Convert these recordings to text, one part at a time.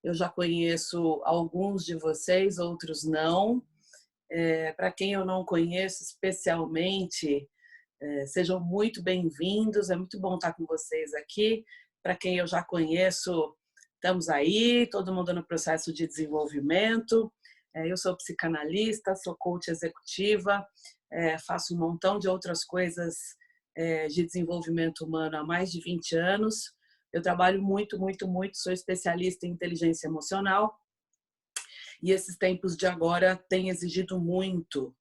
Eu já conheço alguns de vocês, outros não. Para quem eu não conheço especialmente, sejam muito bem-vindos. É muito bom estar com vocês aqui. Para quem eu já conheço, estamos aí, todo mundo no processo de desenvolvimento. Eu sou psicanalista, sou coach executiva, faço um montão de outras coisas de desenvolvimento humano há mais de 20 anos. Eu trabalho muito, muito, muito, sou especialista em inteligência emocional e esses tempos de agora têm exigido muito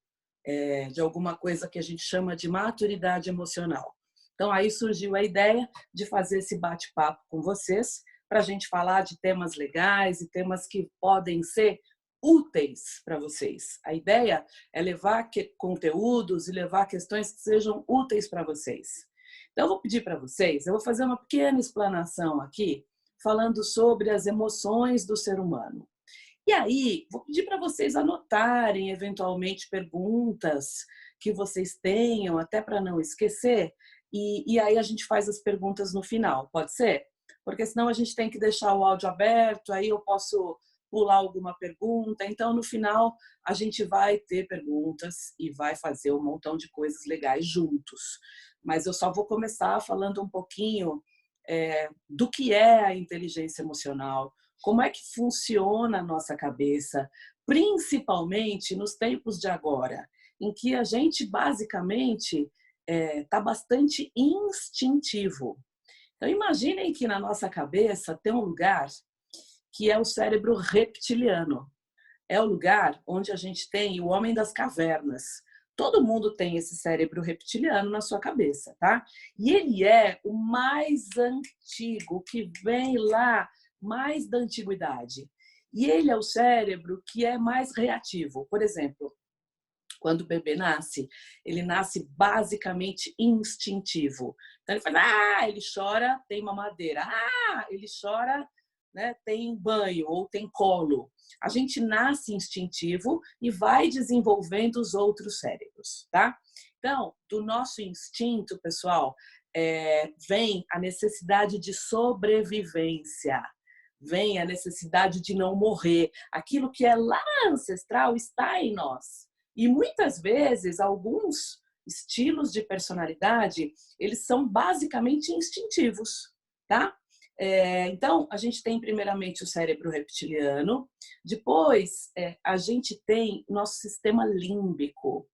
de alguma coisa que a gente chama de maturidade emocional. Então, aí surgiu a ideia de fazer esse bate-papo com vocês para a gente falar de temas legais e temas que podem ser úteis para vocês. A ideia é levar conteúdos e levar questões que sejam úteis para vocês. Então, eu vou pedir para vocês, eu vou fazer uma pequena explanação aqui, falando sobre as emoções do ser humano. E aí, vou pedir para vocês anotarem, eventualmente, perguntas que vocês tenham, até para não esquecer, e aí a gente faz as perguntas no final, pode ser? Porque senão a gente tem que deixar o áudio aberto, aí eu posso pular alguma pergunta. Então, no final, a gente vai ter perguntas e vai fazer um montão de coisas legais juntos. Mas eu só vou começar falando um pouquinho do que é a inteligência emocional, como é que funciona a nossa cabeça, principalmente nos tempos de agora, em que a gente basicamente está bastante instintivo. Então, imaginem que na nossa cabeça tem um lugar que é o cérebro reptiliano. É o lugar onde a gente tem o homem das cavernas. Todo mundo tem esse cérebro reptiliano na sua cabeça, tá? E ele é o mais antigo, que vem lá mais da antiguidade. E ele é o cérebro que é mais reativo. Por exemplo, quando o bebê nasce, ele nasce basicamente instintivo. Então ele faz, ele chora, tem mamadeira. Ele chora, né, tem banho ou tem colo. A gente nasce instintivo e vai desenvolvendo os outros cérebros, tá? Então, do nosso instinto, pessoal, vem a necessidade de sobrevivência, vem a necessidade de não morrer. Aquilo que é lá ancestral está em nós. E muitas vezes, alguns estilos de personalidade, eles são basicamente instintivos, tá? Então, a gente tem primeiramente o cérebro reptiliano, depois a gente tem o nosso sistema límbico.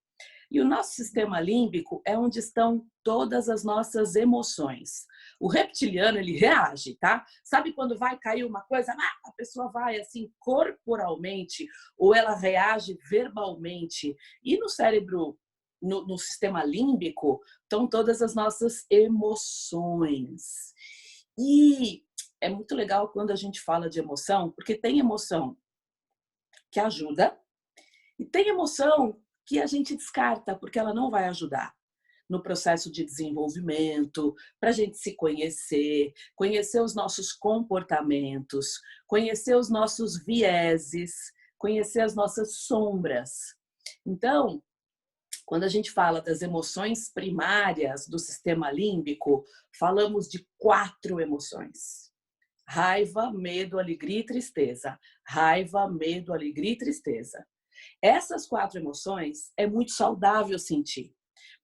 E o nosso sistema límbico é onde estão todas as nossas emoções. O reptiliano, ele reage, tá? Sabe quando vai cair uma coisa, a pessoa vai assim corporalmente, ou ela reage verbalmente. E no cérebro, no sistema límbico, estão todas as nossas emoções. E é muito legal quando a gente fala de emoção, porque tem emoção que ajuda e tem emoção que a gente descarta, porque ela não vai ajudar no processo de desenvolvimento, para a gente se conhecer, conhecer os nossos comportamentos, conhecer os nossos vieses, conhecer as nossas sombras. Então, quando a gente fala das emoções primárias do sistema límbico, falamos de 4 emoções: raiva, medo, alegria e tristeza. Raiva, medo, alegria e tristeza. Essas 4 emoções é muito saudável sentir.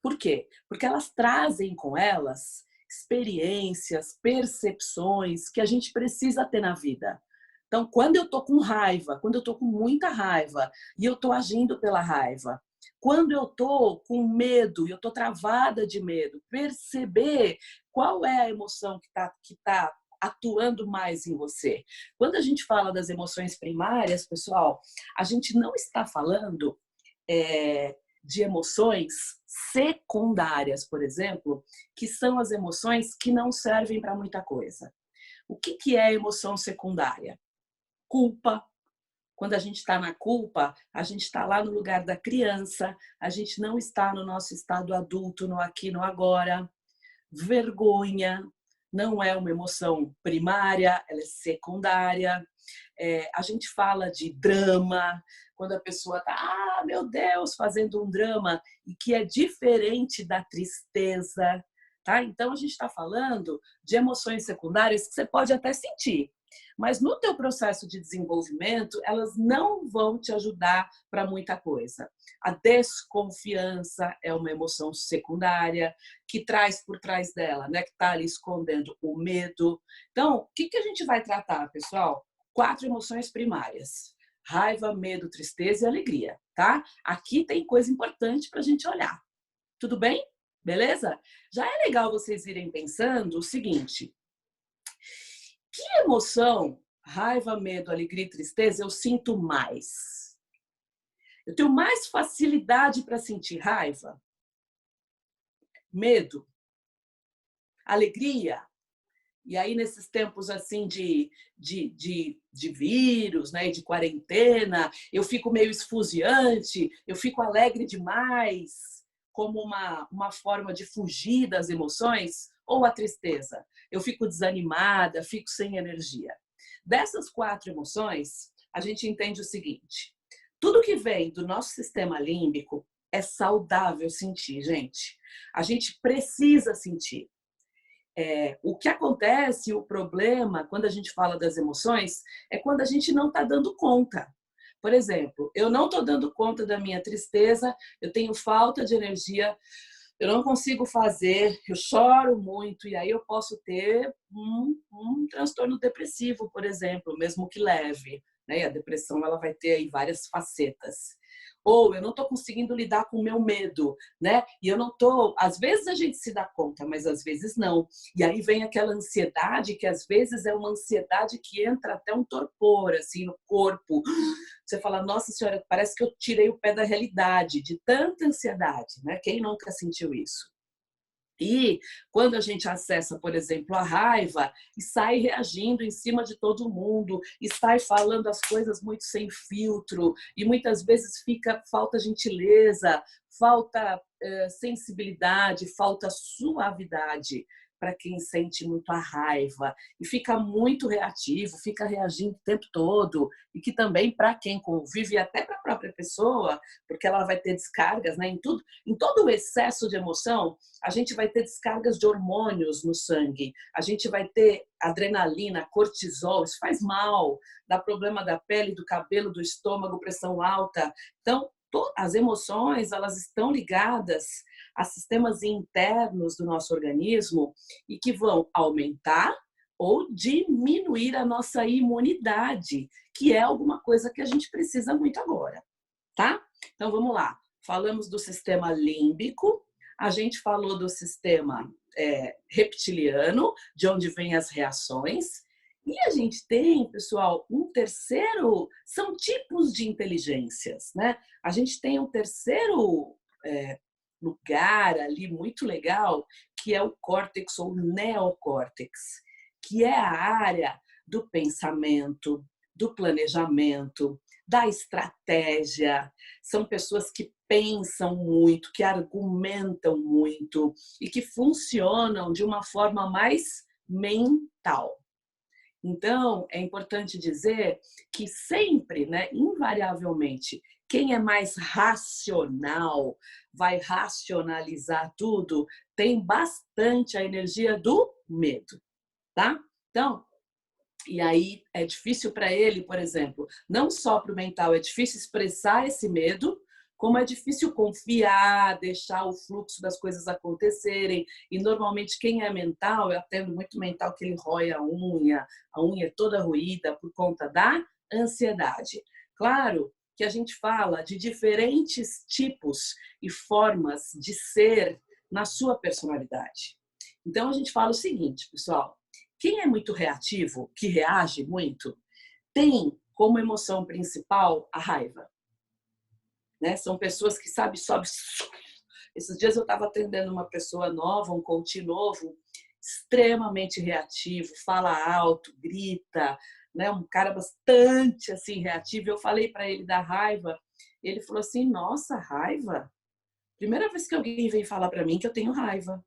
Por quê? Porque elas trazem com elas experiências, percepções que a gente precisa ter na vida. Então, quando eu tô com raiva, quando eu tô com muita raiva e eu tô agindo pela raiva, quando eu tô com medo e eu tô travada de medo, perceber qual é a emoção que tá atuando mais em você. Quando a gente fala das emoções primárias, pessoal, a gente não está falando de emoções secundárias, por exemplo, que são as emoções que não servem para muita coisa. O que é emoção secundária? Culpa. Quando a gente está na culpa, a gente está lá no lugar da criança, a gente não está no nosso estado adulto, no aqui, no agora. Vergonha não é uma emoção primária, ela é secundária. A gente fala de drama, quando a pessoa está, meu Deus, fazendo um drama, e que é diferente da tristeza. Tá? Então, a gente está falando de emoções secundárias que você pode até sentir. Mas no teu processo de desenvolvimento, elas não vão te ajudar para muita coisa. A desconfiança é uma emoção secundária que traz por trás dela, né, que está ali escondendo o medo. Então, o que a gente vai tratar, pessoal? 4 emoções primárias: raiva, medo, tristeza e alegria, tá? Aqui tem coisa importante para a gente olhar. Tudo bem? Beleza? Já é legal vocês irem pensando o seguinte: que emoção, raiva, medo, alegria e tristeza, eu sinto mais? Eu tenho mais facilidade para sentir raiva, medo, alegria? E aí, nesses tempos assim de vírus, né, de quarentena, eu fico meio esfuziante, eu fico alegre demais, como uma forma de fugir das emoções, ou a tristeza? Eu fico desanimada, fico sem energia. Dessas 4 emoções, a gente entende o seguinte: tudo que vem do nosso sistema límbico é saudável sentir, gente. A gente precisa sentir. O que acontece, o problema, quando a gente fala das emoções, é quando a gente não está dando conta. Por exemplo, eu não estou dando conta da minha tristeza, eu tenho falta de energia, eu não consigo fazer, eu choro muito, e aí eu posso ter um transtorno depressivo, por exemplo, mesmo que leve, né? E a depressão ela vai ter aí várias facetas. Ou eu não estou conseguindo lidar com o meu medo, né? E eu não estou. Às vezes a gente se dá conta, mas às vezes não. E aí vem aquela ansiedade que às vezes é uma ansiedade que entra até um torpor assim no corpo. Você fala, nossa senhora, parece que eu tirei o pé da realidade, de tanta ansiedade, né? Quem nunca sentiu isso? E quando a gente acessa, por exemplo, a raiva e sai reagindo em cima de todo mundo, e sai falando as coisas muito sem filtro, e muitas vezes falta gentileza, falta sensibilidade, falta suavidade para quem sente muito a raiva e fica muito reativo, fica reagindo o tempo todo, e que também para quem convive, até para a própria pessoa, porque ela vai ter descargas, né, em tudo, em todo o excesso de emoção, a gente vai ter descargas de hormônios no sangue, a gente vai ter adrenalina, cortisol, isso faz mal, dá problema da pele, do cabelo, do estômago, pressão alta. Então, as emoções, elas estão ligadas a sistemas internos do nosso organismo e que vão aumentar ou diminuir a nossa imunidade, que é alguma coisa que a gente precisa muito agora, tá? Então, vamos lá. Falamos do sistema límbico, a gente falou do sistema reptiliano, de onde vêm as reações, e a gente tem, pessoal, um terceiro, são tipos de inteligências, né? A gente tem um terceiro lugar ali muito legal, que é o córtex ou neocórtex, que é a área do pensamento, do planejamento, da estratégia. São pessoas que pensam muito, que argumentam muito e que funcionam de uma forma mais mental. Então, é importante dizer que sempre, né, invariavelmente, quem é mais racional, vai racionalizar tudo, tem bastante a energia do medo, tá? Então, e aí é difícil para ele, por exemplo, não só para o mental, é difícil expressar esse medo, como é difícil confiar, deixar o fluxo das coisas acontecerem. E normalmente quem é mental, eu atendo muito mental que ele rói a unha é toda roída por conta da ansiedade. Claro que a gente fala de diferentes tipos e formas de ser na sua personalidade. Então a gente fala o seguinte, pessoal: quem é muito reativo, que reage muito, tem como emoção principal a raiva. Né? São pessoas que, sabe, sobe. Esses dias eu estava atendendo uma pessoa nova, um coach novo, extremamente reativo, fala alto, grita, né? Um cara bastante assim reativo. Eu falei para ele da raiva, ele falou assim: nossa, raiva? Primeira vez que alguém vem falar para mim que eu tenho raiva.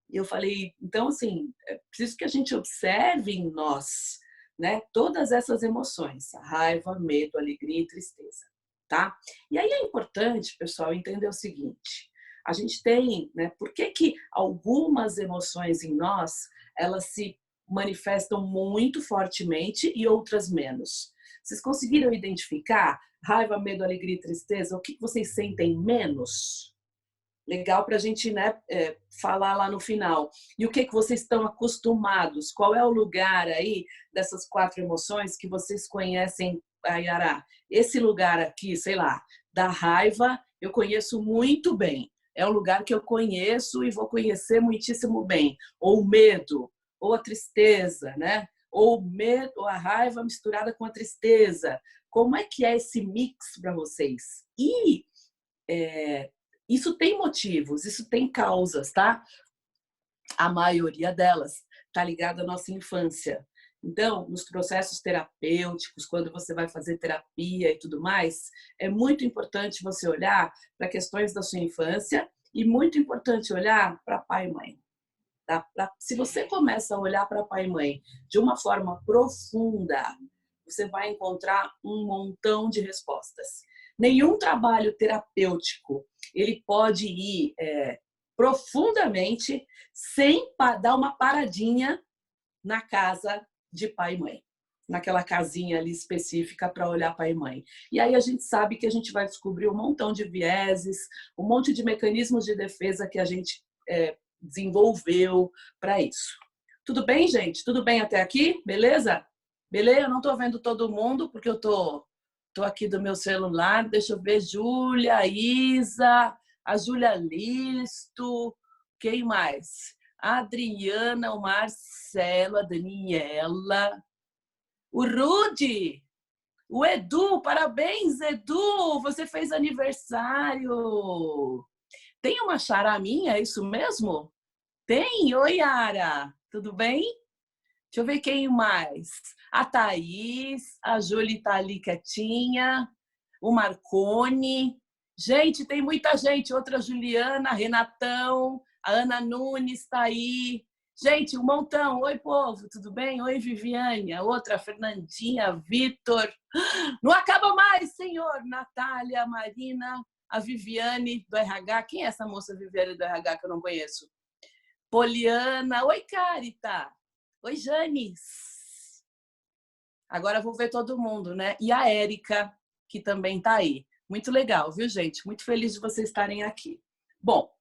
E eu falei, então, assim, é preciso que a gente observe em nós, né, todas essas emoções, a raiva, medo, alegria e tristeza, tá? E aí é importante, pessoal, entender o seguinte: a gente tem, né, por que que algumas emoções em nós, elas se manifestam muito fortemente e outras menos. Vocês conseguiram identificar raiva, medo, alegria e tristeza? O que vocês sentem menos? Legal para a gente, né, falar lá no final. E o que vocês estão acostumados? Qual é o lugar aí dessas 4 emoções que vocês conhecem, Ayara? Esse lugar aqui, sei lá, da raiva, eu conheço muito bem. É um lugar que eu conheço e vou conhecer muitíssimo bem. Ou o medo, ou a tristeza, né? Ou o medo, ou a raiva misturada com a tristeza. Como é que é esse mix para vocês? E isso tem motivos, isso tem causas, tá? A maioria delas está ligada à nossa infância. Então, nos processos terapêuticos, quando você vai fazer terapia e tudo mais, é muito importante você olhar para questões da sua infância e muito importante olhar para pai e mãe. Tá? Se você começa a olhar para pai e mãe de uma forma profunda, você vai encontrar um montão de respostas. Nenhum trabalho terapêutico ele pode ir profundamente sem dar uma paradinha na casa de pai e mãe, naquela casinha ali específica para olhar pai e mãe. E aí a gente sabe que a gente vai descobrir um montão de vieses, um monte de mecanismos de defesa que a gente desenvolveu para isso. Tudo bem, gente? Tudo bem até aqui? Beleza? Beleza? Eu não estou vendo todo mundo porque eu tô aqui do meu celular. Deixa eu ver. Júlia, Isa, a Júlia Listo, quem mais? A Adriana, o Marcelo, a Daniela, o Rudy, o Edu. Parabéns, Edu! Você fez aniversário. Tem uma xará minha, é isso mesmo? Tem? Oi, Yara. Tudo bem? Deixa eu ver quem mais. A Thaís, a Júlia tá ali quietinha, o Marcone. Gente, tem muita gente. Outra Juliana, Renatão, a Ana Nunes está aí. Gente, um montão. Oi, povo, tudo bem? Oi, Viviane. A outra, Fernandinha, Vitor. Não acaba mais, senhor. Natália, Marina, a Viviane do RH. Quem é essa moça Viviane do RH que eu não conheço? Poliana. Oi, Carita. Oi, Janis. Agora vou ver todo mundo, né? E a Érica, que também está aí. Muito legal, viu, gente? Muito feliz de vocês estarem aqui. Bom,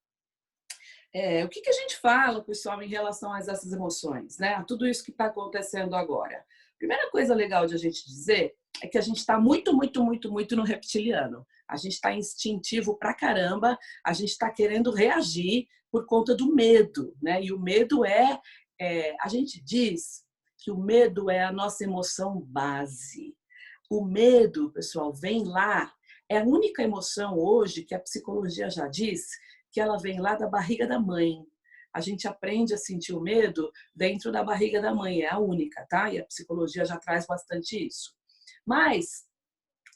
o que a gente fala, pessoal, em relação a essas emoções, né? A tudo isso que está acontecendo agora. Primeira coisa legal de a gente dizer é que a gente está muito no reptiliano. A gente está instintivo pra caramba, a gente está querendo reagir por conta do medo, né? E o medo a gente diz que o medo é a nossa emoção base. O medo, pessoal, vem lá, é a única emoção hoje que a psicologia já diz que ela vem lá da barriga da mãe. A gente aprende a sentir o medo dentro da barriga da mãe, é a única, tá? E a psicologia já traz bastante isso. Mas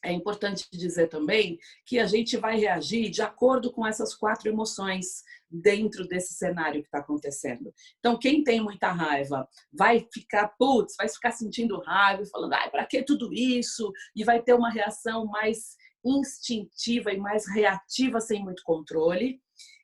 é importante dizer também que a gente vai reagir de acordo com essas 4 emoções dentro desse cenário que está acontecendo. Então, quem tem muita raiva vai ficar, vai ficar sentindo raiva, falando, ai, para que tudo isso? E vai ter uma reação mais instintiva e mais reativa, sem muito controle.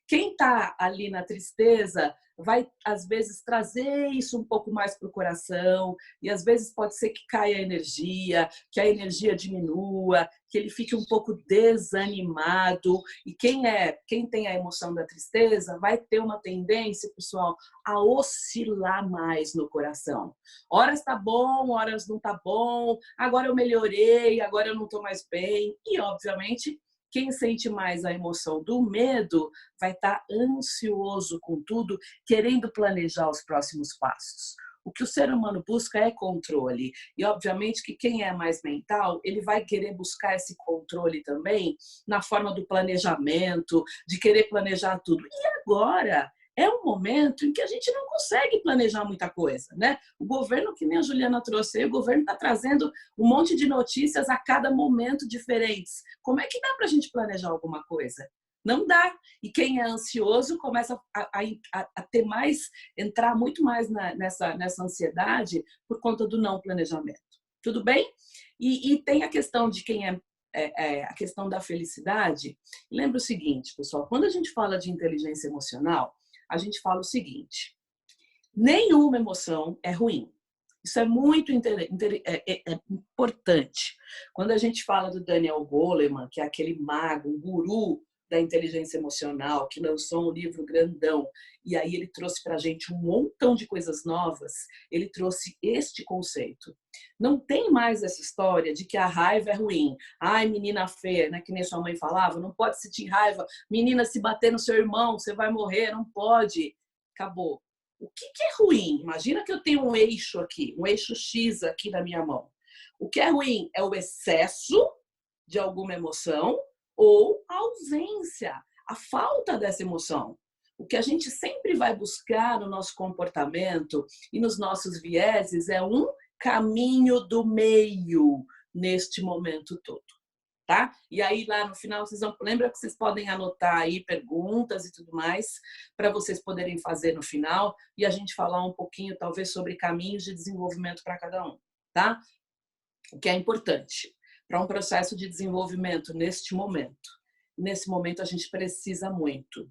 Quem está ali na tristeza vai, às vezes, trazer isso um pouco mais para o coração e, às vezes, pode ser que caia a energia, que a energia diminua, que ele fique um pouco desanimado. E quem tem a emoção da tristeza vai ter uma tendência, pessoal, a oscilar mais no coração. Horas está bom, horas não está bom, agora eu melhorei, agora eu não estou mais bem. E, obviamente, quem sente mais a emoção do medo vai estar ansioso com tudo, querendo planejar os próximos passos. O que o ser humano busca é controle. E, obviamente, que quem é mais mental, ele vai querer buscar esse controle também na forma do planejamento, de querer planejar tudo. E agora é um momento em que a gente não consegue planejar muita coisa, né? O governo, que nem a Juliana trouxe, o governo está trazendo um monte de notícias a cada momento diferentes. Como é que dá para a gente planejar alguma coisa? Não dá. E quem é ansioso começa a ter mais, entrar muito mais nessa ansiedade por conta do não planejamento. Tudo bem? E tem a questão de quem a questão da felicidade. Lembra o seguinte, pessoal, quando a gente fala de inteligência emocional, a gente fala o seguinte: Nenhuma emoção é ruim. Isso é muito importante. Quando a gente fala do Daniel Goleman, que é aquele mago, um guru da inteligência emocional, que lançou um livro grandão, e aí ele trouxe para a gente um montão de coisas novas, ele trouxe este conceito. Não tem mais essa história de que a raiva é ruim. Ai, menina feia, né? Que nem sua mãe falava, não pode sentir raiva. Menina, se bater no seu irmão, você vai morrer, não pode. Acabou. O que é ruim? Imagina que eu tenho um eixo aqui, um eixo X aqui na minha mão. O que é ruim é o excesso de alguma emoção ou a ausência, a falta dessa emoção. O que a gente sempre vai buscar no nosso comportamento e nos nossos vieses é um caminho do meio neste momento todo. Tá? E aí lá no final vocês vão, lembra que vocês podem anotar aí perguntas e tudo mais para vocês poderem fazer no final e a gente falar um pouquinho talvez sobre caminhos de desenvolvimento para cada um, tá? O que é importante para um processo de desenvolvimento neste momento. Nesse momento a gente precisa muito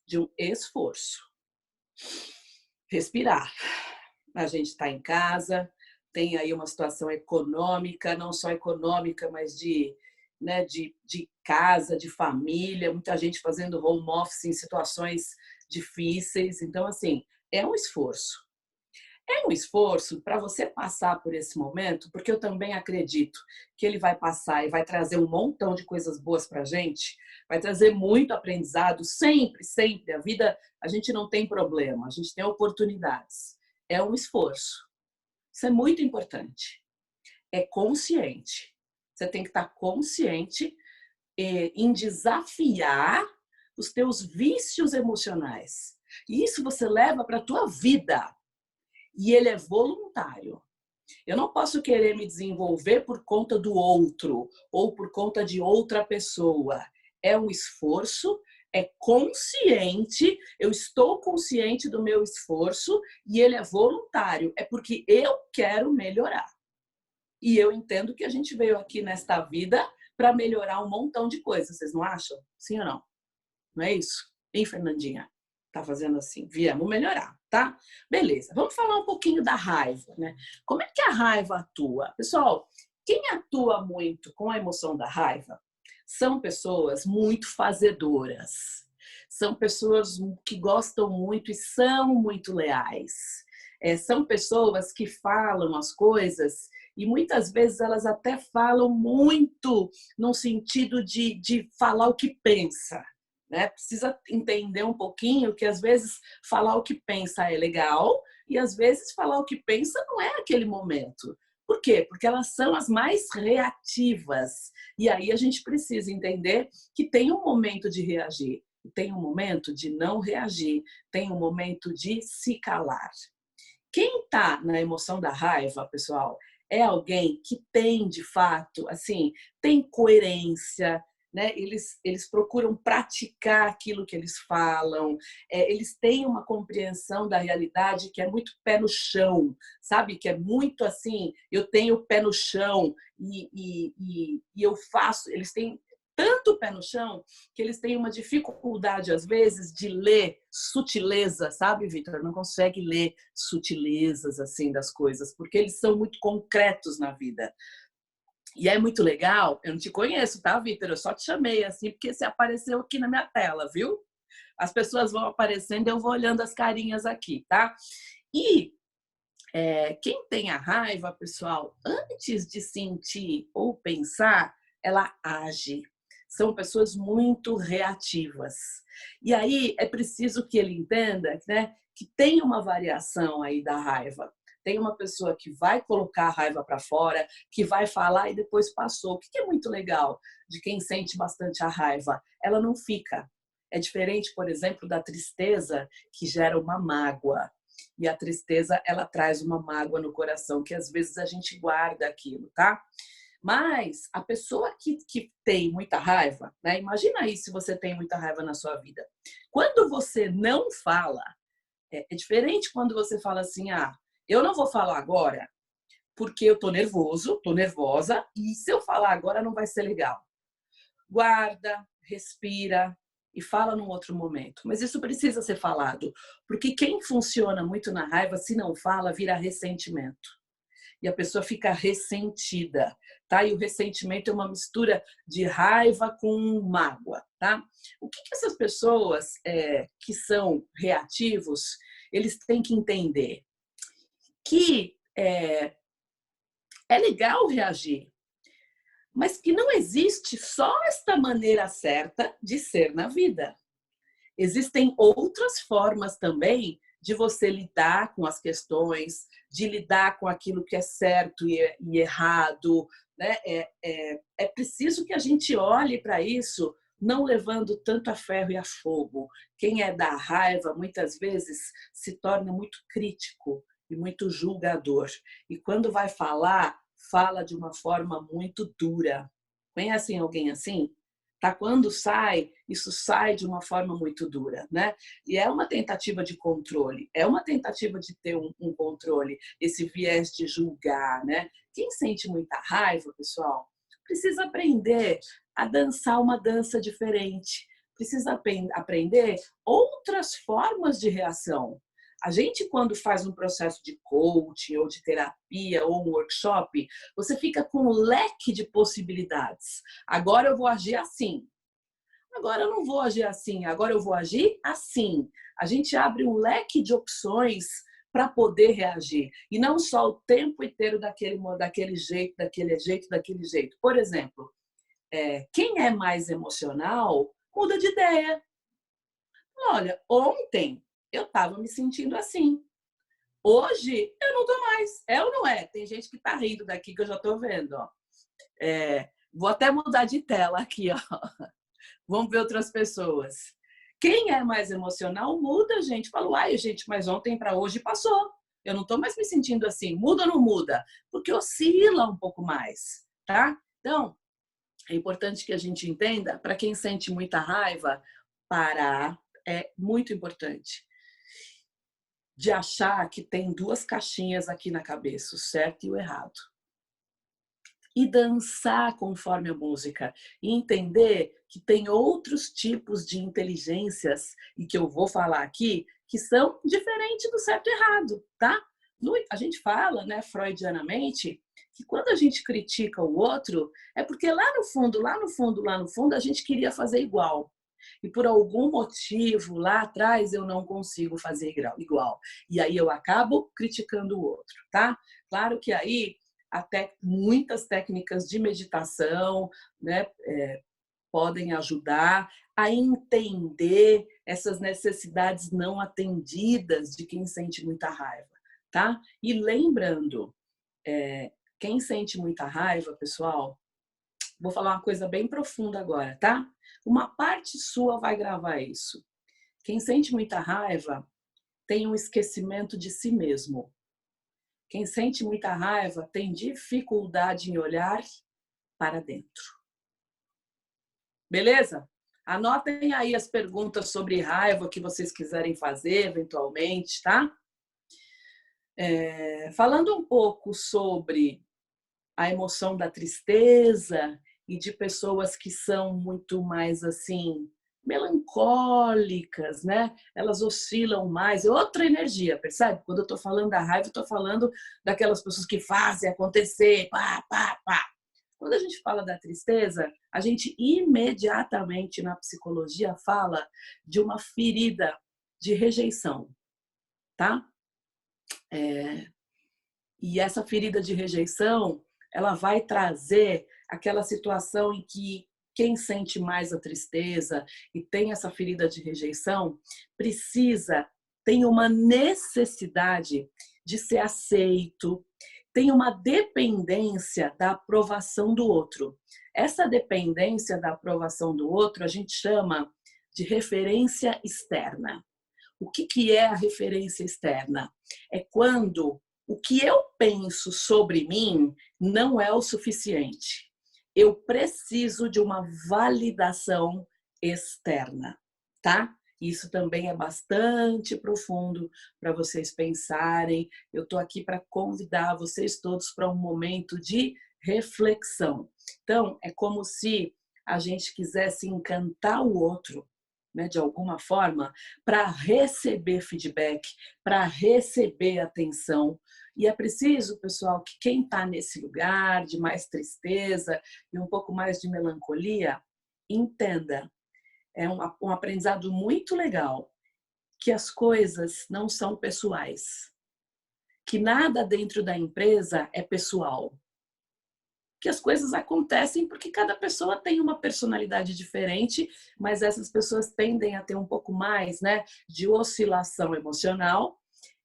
de um esforço. Respirar. A gente está em casa, tem aí uma situação econômica, não só econômica, mas de casa, de família, muita gente fazendo home office em situações difíceis. Então, assim, é um esforço. É um esforço para você passar por esse momento, porque eu também acredito que ele vai passar e vai trazer um montão de coisas boas para a gente, vai trazer muito aprendizado, sempre, sempre. A vida, a gente não tem problema, a gente tem oportunidades. É um esforço. Isso é muito importante. É consciente. Você tem que estar consciente em desafiar os teus vícios emocionais. E isso você leva para a tua vida. E ele é voluntário. Eu não posso querer me desenvolver por conta do outro ou por conta de outra pessoa. É um esforço, é consciente, eu estou consciente do meu esforço e ele é voluntário. É porque eu quero melhorar. E eu entendo que a gente veio aqui nesta vida para melhorar um montão de coisas. Vocês não acham? Sim ou não? Não é isso? Hein, Fernandinha? Tá fazendo assim. Viemos melhorar, tá? Beleza. Vamos falar um pouquinho da raiva, né? Como é que a raiva atua? Pessoal, quem atua muito com a emoção da raiva são pessoas muito fazedoras. São pessoas que gostam muito e são muito leais. São pessoas que falam as coisas e muitas vezes elas até falam muito no sentido de falar o que pensa. Né? Precisa entender um pouquinho que às vezes falar o que pensa é legal e às vezes falar o que pensa não é aquele momento. Por quê? Porque elas são as mais reativas. E aí a gente precisa entender que tem um momento de reagir, tem um momento de não reagir, tem um momento de se calar. Quem está na emoção da raiva, pessoal, é alguém que tem, de fato, assim, tem coerência, né? Eles procuram praticar aquilo que eles falam, eles têm uma compreensão da realidade que é muito pé no chão, sabe? Que é muito assim, eu tenho pé no chão e eu faço, eles têm tanto pé no chão que eles têm uma dificuldade, às vezes, de ler sutileza, sabe, Vitor? Não consegue ler sutilezas assim das coisas, porque eles são muito concretos na vida. E é muito legal, eu não te conheço, tá, Vitor? Eu só te chamei assim porque você apareceu aqui na minha tela, viu? As pessoas vão aparecendo e eu vou olhando as carinhas aqui, tá? E quem tem a raiva, pessoal, antes de sentir ou pensar, ela age. São pessoas muito reativas. E aí é preciso que ele entenda, né, que tem uma variação aí da raiva. Tem uma pessoa que vai colocar a raiva para fora, que vai falar e depois passou. O que é muito legal de quem sente bastante a raiva? Ela não fica. É diferente, por exemplo, da tristeza, que gera uma mágoa. E a tristeza, ela traz uma mágoa no coração, que às vezes a gente guarda aquilo, tá? Mas a pessoa que tem muita raiva, né? Imagina aí se você tem muita raiva na sua vida. Quando você não fala, é diferente quando você fala assim, eu não vou falar agora porque eu tô nervoso, tô nervosa, e se eu falar agora não vai ser legal. Guarda, respira, e fala num outro momento. Mas isso precisa ser falado, porque quem funciona muito na raiva, se não fala, vira ressentimento. E a pessoa fica ressentida, tá? E o ressentimento é uma mistura de raiva com mágoa, tá? O que essas pessoas que são reativos, eles têm que entender? Que é legal reagir, mas que não existe só esta maneira certa de ser na vida. Existem outras formas também de você lidar com as questões, de lidar com aquilo que é certo e errado, né? É preciso que a gente olhe para isso, não levando tanto a ferro e a fogo. Quem é da raiva, muitas vezes, se torna muito crítico e muito julgador. E quando vai falar, fala de uma forma muito dura. Conhecem alguém assim? Tá? Quando sai, isso sai de uma forma muito dura, né? E é uma tentativa de controle, é uma tentativa de ter um controle, esse viés de julgar, né? Quem sente muita raiva, pessoal, precisa aprender a dançar uma dança diferente, precisa aprender outras formas de reação. A gente, quando faz um processo de coaching, ou de terapia, ou um workshop, você fica com um leque de possibilidades. Agora eu vou agir assim. Agora eu não vou agir assim. Agora eu vou agir assim. A gente abre um leque de opções para poder reagir. E não só o tempo inteiro daquele jeito, daquele jeito, daquele jeito. Por exemplo, quem é mais emocional muda de ideia. Olha, ontem eu estava me sentindo assim. Hoje eu não tô mais. É ou não é? Tem gente que tá rindo daqui que eu já tô vendo, ó. Vou até mudar de tela aqui, ó. Vamos ver outras pessoas. Quem é mais emocional muda, gente. Fala, ai, gente, mas ontem para hoje passou. Eu não tô mais me sentindo assim. Muda ou não muda? Porque oscila um pouco mais, tá? Então, é importante que a gente entenda, para quem sente muita raiva, parar é muito importante. De achar que tem duas caixinhas aqui na cabeça, o certo e o errado. E dançar conforme a música. E entender que tem outros tipos de inteligências, e que eu vou falar aqui, que são diferentes do certo e errado, tá? A gente fala, né, freudianamente, que quando a gente critica o outro, é porque lá no fundo, lá no fundo, lá no fundo, a gente queria fazer igual. E por algum motivo lá atrás eu não consigo fazer igual. E aí eu acabo criticando o outro, tá? Claro que aí até muitas técnicas de meditação, né, podem ajudar a entender essas necessidades não atendidas de quem sente muita raiva, tá? E lembrando, quem sente muita raiva, pessoal, vou falar uma coisa bem profunda agora, tá? Uma parte sua vai gravar isso. Quem sente muita raiva tem um esquecimento de si mesmo. Quem sente muita raiva tem dificuldade em olhar para dentro. Beleza? Anotem aí as perguntas sobre raiva que vocês quiserem fazer, eventualmente, tá? Falando um pouco sobre a emoção da tristeza e de pessoas que são muito mais assim melancólicas, né? Elas oscilam mais, é outra energia, percebe? Quando eu tô falando da raiva, eu tô falando daquelas pessoas que fazem acontecer, pá, pá, pá. Quando a gente fala da tristeza, a gente imediatamente na psicologia fala de uma ferida de rejeição, tá? E essa ferida de rejeição, ela vai trazer aquela situação em que quem sente mais a tristeza e tem essa ferida de rejeição tem uma necessidade de ser aceito, tem uma dependência da aprovação do outro. Essa dependência da aprovação do outro a gente chama de referência externa. O que é a referência externa? É quando o que eu penso sobre mim não é o suficiente. Eu preciso de uma validação externa, tá? Isso também é bastante profundo para vocês pensarem. Eu estou aqui para convidar vocês todos para um momento de reflexão. Então, é como se a gente quisesse encantar o outro, né, de alguma forma, para receber feedback, para receber atenção. E é preciso, pessoal, que quem está nesse lugar de mais tristeza e um pouco mais de melancolia, entenda. É um aprendizado muito legal que as coisas não são pessoais, que nada dentro da empresa é pessoal, que as coisas acontecem porque cada pessoa tem uma personalidade diferente, mas essas pessoas tendem a ter um pouco mais, né, de oscilação emocional,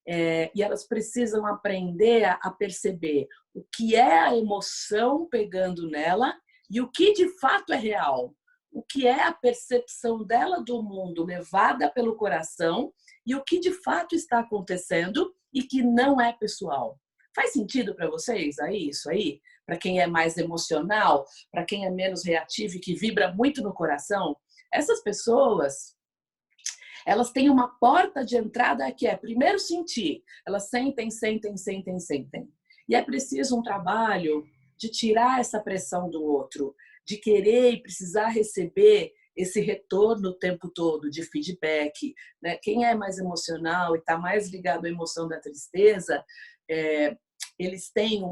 e elas precisam aprender a perceber o que é a emoção pegando nela e o que de fato é real. O que é a percepção dela do mundo levada pelo coração e o que de fato está acontecendo e que não é pessoal. Faz sentido para vocês aí isso aí? Para quem é mais emocional, para quem é menos reativo e que vibra muito no coração? Essas pessoas, elas têm uma porta de entrada que é primeiro sentir. Elas sentem, sentem, sentem, sentem. E é preciso um trabalho de tirar essa pressão do outro, de querer e precisar receber esse retorno o tempo todo de feedback, né? Quem é mais emocional e está mais ligado à emoção da tristeza, eles têm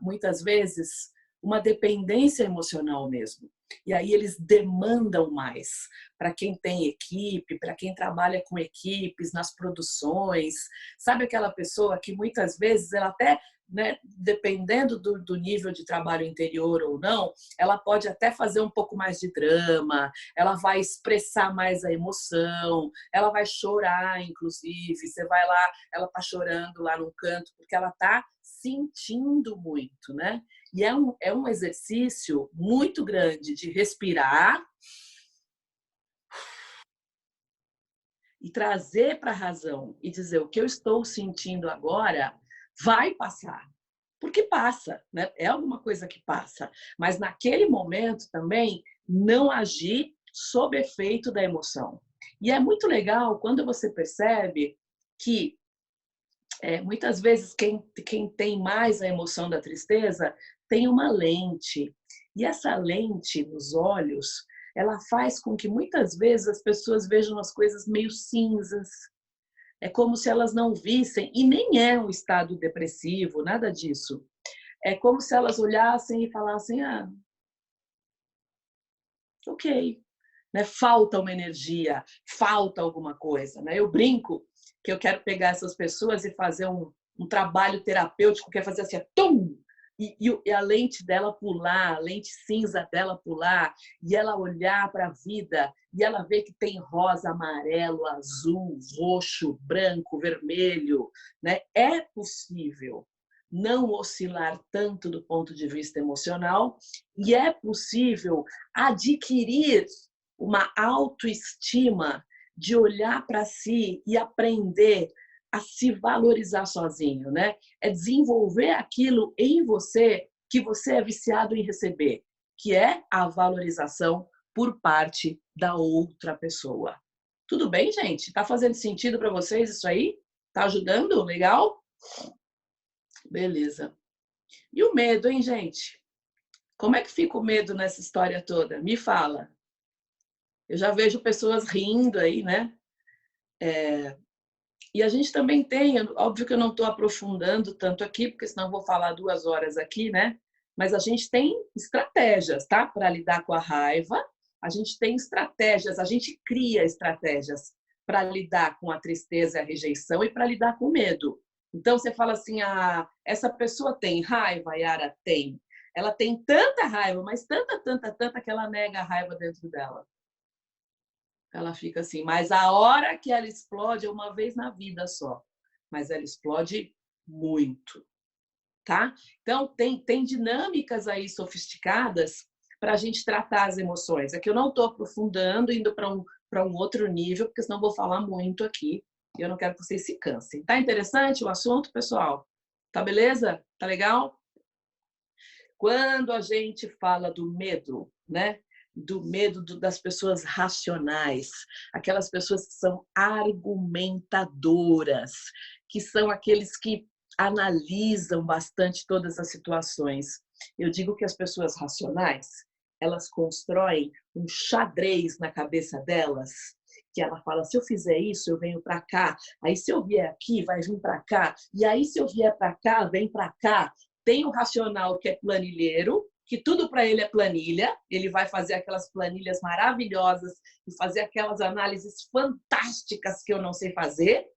muitas vezes uma dependência emocional mesmo. E aí eles demandam mais para quem tem equipe, para quem trabalha com equipes, nas produções. Sabe aquela pessoa que muitas vezes ela até, né, dependendo do nível de trabalho interior ou não, ela pode até fazer um pouco mais de drama, ela vai expressar mais a emoção, ela vai chorar, inclusive. Você vai lá, ela está chorando lá no canto porque ela está sentindo muito, né? E é um exercício muito grande de respirar e trazer para a razão e dizer o que eu estou sentindo agora vai passar. Porque passa, né? É alguma coisa que passa. Mas naquele momento também não agir sob efeito da emoção. E é muito legal quando você percebe que muitas vezes quem tem mais a emoção da tristeza tem uma lente. E essa lente nos olhos, ela faz com que muitas vezes as pessoas vejam as coisas meio cinzas. É como se elas não vissem, e nem é um estado depressivo, nada disso. É como se elas olhassem e falassem: ah, ok. Né? Falta uma energia, falta alguma coisa. Né? Eu brinco que eu quero pegar essas pessoas e fazer um trabalho terapêutico, que é fazer assim, tum! E a lente dela pular, a lente cinza dela pular, e ela olhar para a vida, e ela ver que tem rosa, amarelo, azul, roxo, branco, vermelho. Né? É possível não oscilar tanto do ponto de vista emocional e é possível adquirir uma autoestima de olhar para si e aprender a se valorizar sozinho, né? É desenvolver aquilo em você que você é viciado em receber, que é a valorização por parte da outra pessoa. Tudo bem, gente? Tá fazendo sentido para vocês isso aí? Tá ajudando? Legal? Beleza. E o medo, hein, gente? Como é que fica o medo nessa história toda? Me fala. Eu já vejo pessoas rindo aí, né? E a gente também tem, óbvio que eu não estou aprofundando tanto aqui, porque senão vou falar 2 horas aqui, né? Mas a gente tem estratégias, tá? Para lidar com a raiva, a gente tem estratégias, a gente cria estratégias para lidar com a tristeza e a rejeição e para lidar com o medo. Então você fala assim: ah, essa pessoa tem raiva, Yara? Tem. Ela tem tanta raiva, mas tanta, tanta, tanta que ela nega a raiva dentro dela. Ela fica assim, mas a hora que ela explode é uma vez na vida só. Mas ela explode muito, tá? Então, tem dinâmicas aí sofisticadas para a gente tratar as emoções. É que eu não estou aprofundando, indo para um outro nível, porque senão vou falar muito aqui e eu não quero que vocês se cansem. Tá interessante o assunto, pessoal? Tá beleza? Tá legal? Quando a gente fala do medo, né? Do medo das pessoas racionais, aquelas pessoas que são argumentadoras, que são aqueles que analisam bastante todas as situações. Eu digo que as pessoas racionais, elas constroem um xadrez na cabeça delas, que ela fala, se eu fizer isso, eu venho para cá. Aí se eu vier aqui, vai vir para cá. E aí se eu vier para cá, vem para cá. Tem o racional que é planilheiro, que tudo para ele é planilha. Ele vai fazer aquelas planilhas maravilhosas e fazer aquelas análises fantásticas que eu não sei fazer.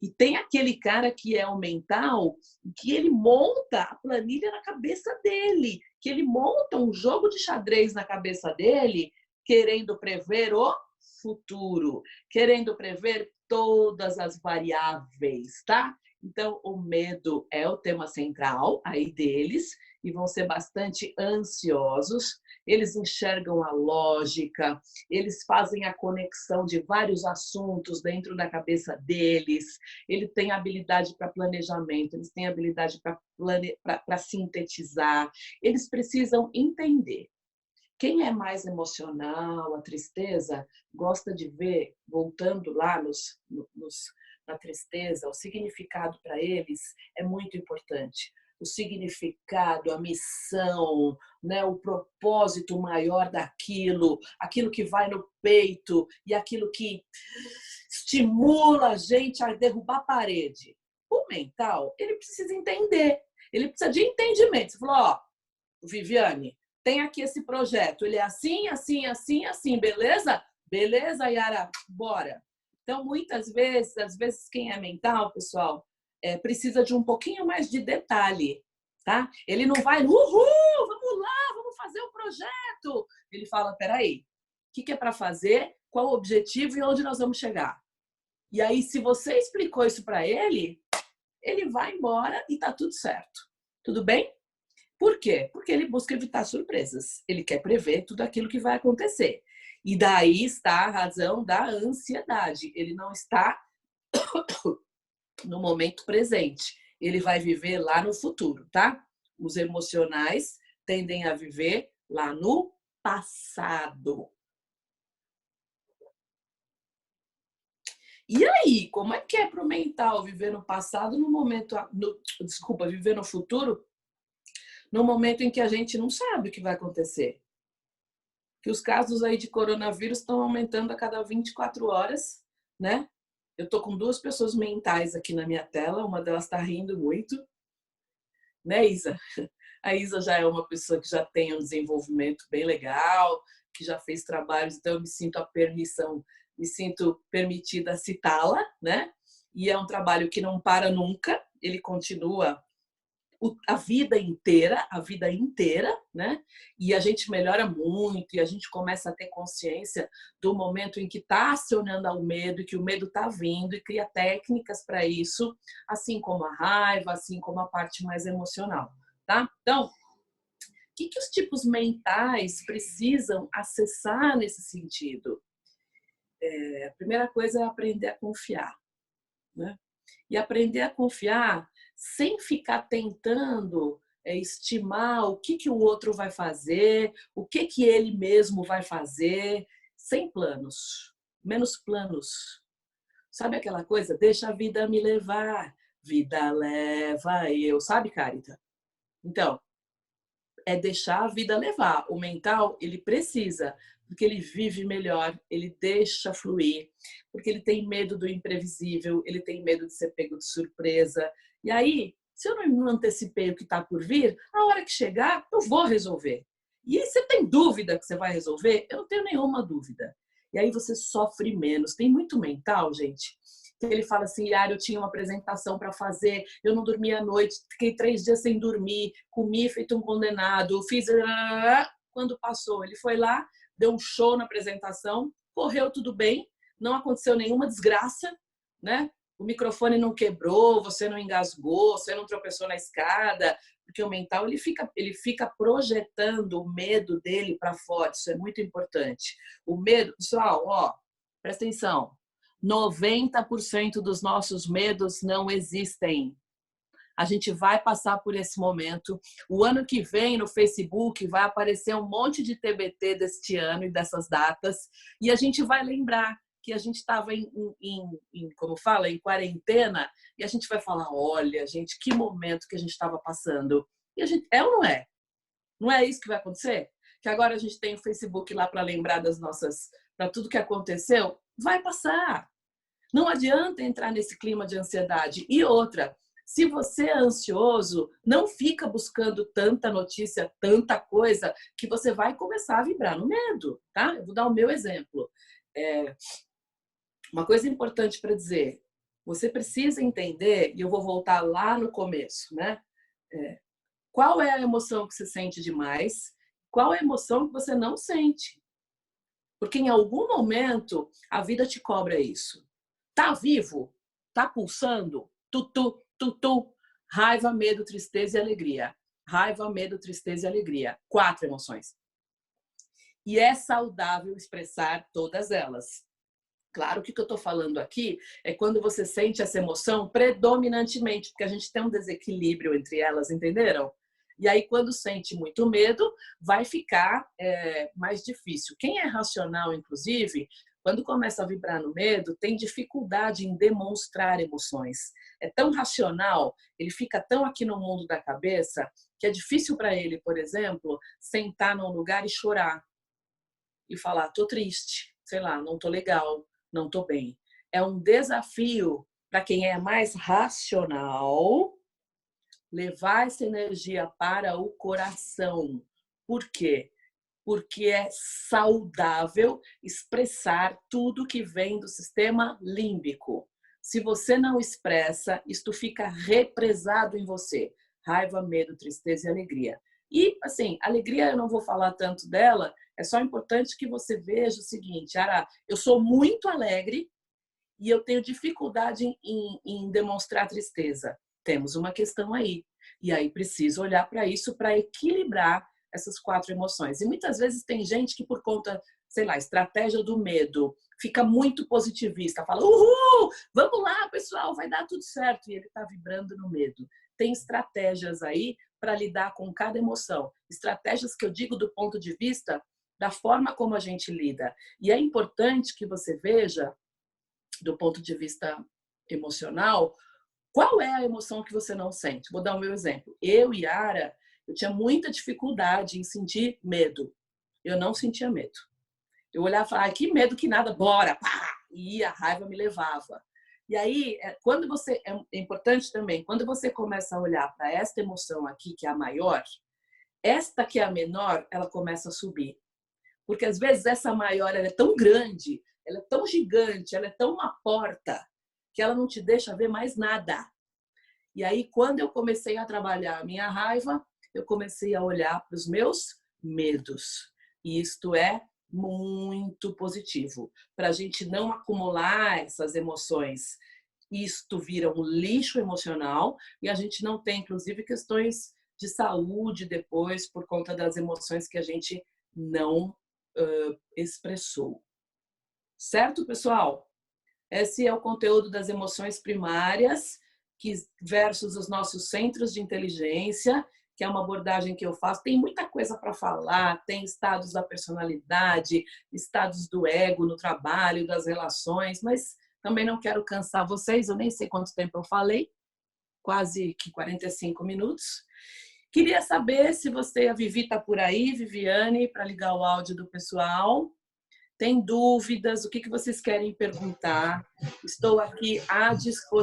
E tem aquele cara que é o mental, que ele monta a planilha na cabeça dele, que ele monta um jogo de xadrez na cabeça dele, querendo prever o futuro, querendo prever todas as variáveis, tá? Então, o medo é o tema central aí deles e vão ser bastante ansiosos. Eles enxergam a lógica, eles fazem a conexão de vários assuntos dentro da cabeça deles. Ele tem habilidade para planejamento, eles têm habilidade para sintetizar. Eles precisam entender. Quem é mais emocional, a tristeza, gosta de ver, voltando lá na tristeza, o significado para eles é muito importante. O significado, a missão, né, o propósito maior daquilo, aquilo que vai no peito e aquilo que estimula a gente a derrubar a parede. O mental, ele precisa entender, ele precisa de entendimento. Você falou, ó, Viviane, tem aqui esse projeto, ele é assim, assim, assim, assim, beleza? Beleza, Yara? Bora. Então, muitas vezes, às vezes quem é mental, pessoal, precisa de um pouquinho mais de detalhe, tá? Ele não vai, uhul, vamos lá, vamos fazer o projeto. Ele fala, peraí, o que é para fazer, qual o objetivo e onde nós vamos chegar? E aí, se você explicou isso para ele, ele vai embora e tá tudo certo. Tudo bem? Por quê? Porque ele busca evitar surpresas. Ele quer prever tudo aquilo que vai acontecer. E daí está a razão da ansiedade. Ele não está no momento presente. Ele vai viver lá no futuro, tá? Os emocionais tendem a viver lá no passado. E aí, como é que é para o mental viver no passado no momento, viver no futuro, no momento em que a gente não sabe o que vai acontecer? Que os casos aí de coronavírus estão aumentando a cada 24 horas, né? Eu estou com 2 pessoas mentais aqui na minha tela, uma delas está rindo muito, né, Isa? A Isa já é uma pessoa que já tem um desenvolvimento bem legal, que já fez trabalhos, então eu me sinto permitida a citá-la, né? E é um trabalho que não para nunca, ele continua a vida inteira, né? E a gente melhora muito e a gente começa a ter consciência do momento em que está acionando o medo, que o medo está vindo e cria técnicas para isso, assim como a raiva, assim como a parte mais emocional, tá? Então, o que os tipos mentais precisam acessar nesse sentido? A primeira coisa é aprender a confiar, né? E aprender a confiar sem ficar tentando estimar o que o outro vai fazer, o que ele mesmo vai fazer, sem planos, menos planos. Sabe aquela coisa? Deixa a vida me levar, vida leva eu. Sabe, Carita? Então, é deixar a vida levar. O mental, ele precisa, porque ele vive melhor, ele deixa fluir, porque ele tem medo do imprevisível, ele tem medo de ser pego de surpresa. E aí, se eu não antecipei o que está por vir, a hora que chegar, eu vou resolver. E aí, você tem dúvida que você vai resolver? Eu não tenho nenhuma dúvida. E aí você sofre menos. Tem muito mental, gente, que ele fala assim, Yara, eu tinha uma apresentação para fazer, eu não dormi à noite, fiquei 3 dias sem dormir, comi feito um condenado, fiz... Quando passou, ele foi lá, deu um show na apresentação, correu tudo bem, não aconteceu nenhuma desgraça, né? O microfone não quebrou, você não engasgou, você não tropeçou na escada, porque o mental ele fica projetando o medo dele para fora, isso é muito importante. O medo, pessoal, ó, presta atenção, 90% dos nossos medos não existem. A gente vai passar por esse momento. O ano que vem, no Facebook, vai aparecer um monte de TBT deste ano e dessas datas, e a gente vai lembrar que a gente estava como fala, em quarentena, e a gente vai falar, olha, gente, que momento que a gente estava passando. E a gente, é ou não é? Não é isso que vai acontecer? Que agora a gente tem o Facebook lá para lembrar das nossas para tudo que aconteceu, vai passar. Não adianta entrar nesse clima de ansiedade. E outra, se você é ansioso, não fica buscando tanta notícia, tanta coisa, que você vai começar a vibrar no medo, tá? Eu vou dar o meu exemplo. Uma coisa importante para dizer, você precisa entender, e eu vou voltar lá no começo, né? Qual é a emoção que você sente demais? Qual é a emoção que você não sente? Porque em algum momento a vida te cobra isso. Tá vivo? Tá pulsando? Tutu, tutu. Raiva, medo, tristeza e alegria. Raiva, medo, tristeza e alegria. 4 emoções. E é saudável expressar todas elas. Claro que o que eu estou falando aqui é quando você sente essa emoção predominantemente, porque a gente tem um desequilíbrio entre elas, entenderam? E aí, quando sente muito medo, vai ficar mais difícil. Quem é racional, inclusive, quando começa a vibrar no medo, tem dificuldade em demonstrar emoções. É tão racional, ele fica tão aqui no mundo da cabeça, que é difícil para ele, por exemplo, sentar num lugar e chorar. E falar, tô triste, sei lá, não tô legal, não tô bem. É um desafio para quem é mais racional levar essa energia para o coração. Por quê? Porque é saudável expressar tudo que vem do sistema límbico. Se você não expressa, isto fica represado em você. Raiva, medo, tristeza e alegria. E, assim, alegria eu não vou falar tanto dela, é só importante que você veja o seguinte, Ara, eu sou muito alegre e eu tenho dificuldade em demonstrar tristeza. Temos uma questão aí. E aí preciso olhar para isso para equilibrar essas 4 emoções. E muitas vezes tem gente que por conta, sei lá, estratégia do medo, fica muito positivista, fala, uhul, vamos lá, pessoal, vai dar tudo certo. E ele está vibrando no medo. Tem estratégias aí para lidar com cada emoção. Estratégias que eu digo do ponto de vista da forma como a gente lida. E é importante que você veja, do ponto de vista emocional, qual é a emoção que você não sente? Vou dar o meu exemplo. Eu, Yara, eu tinha muita dificuldade em sentir medo. Eu não sentia medo. Eu olhava e falava, que medo que nada, bora, pá! E a raiva me levava. E aí, quando você, é importante também, quando você começa a olhar para esta emoção aqui, que é a maior, esta que é a menor, ela começa a subir. Porque às vezes essa maior ela é tão grande, ela é tão gigante, ela é tão uma porta, que ela não te deixa ver mais nada. E aí, quando eu comecei a trabalhar a minha raiva, eu comecei a olhar para os meus medos. E isto é muito positivo, para a gente não acumular essas emoções. Isto vira um lixo emocional e a gente não tem, inclusive, questões de saúde depois por conta das emoções que a gente não expressou. Certo, pessoal? Esse é o conteúdo das emoções primárias versus os nossos centros de inteligência, que é uma abordagem que eu faço. Tem muita coisa para falar, tem estados da personalidade, estados do ego no trabalho, das relações, mas também não quero cansar vocês, eu nem sei quanto tempo eu falei, quase que 45 minutos. Queria saber se você, a Vivi está por aí, Viviane, para ligar o áudio do pessoal. Tem dúvidas? O que vocês querem perguntar? Estou aqui à disposição.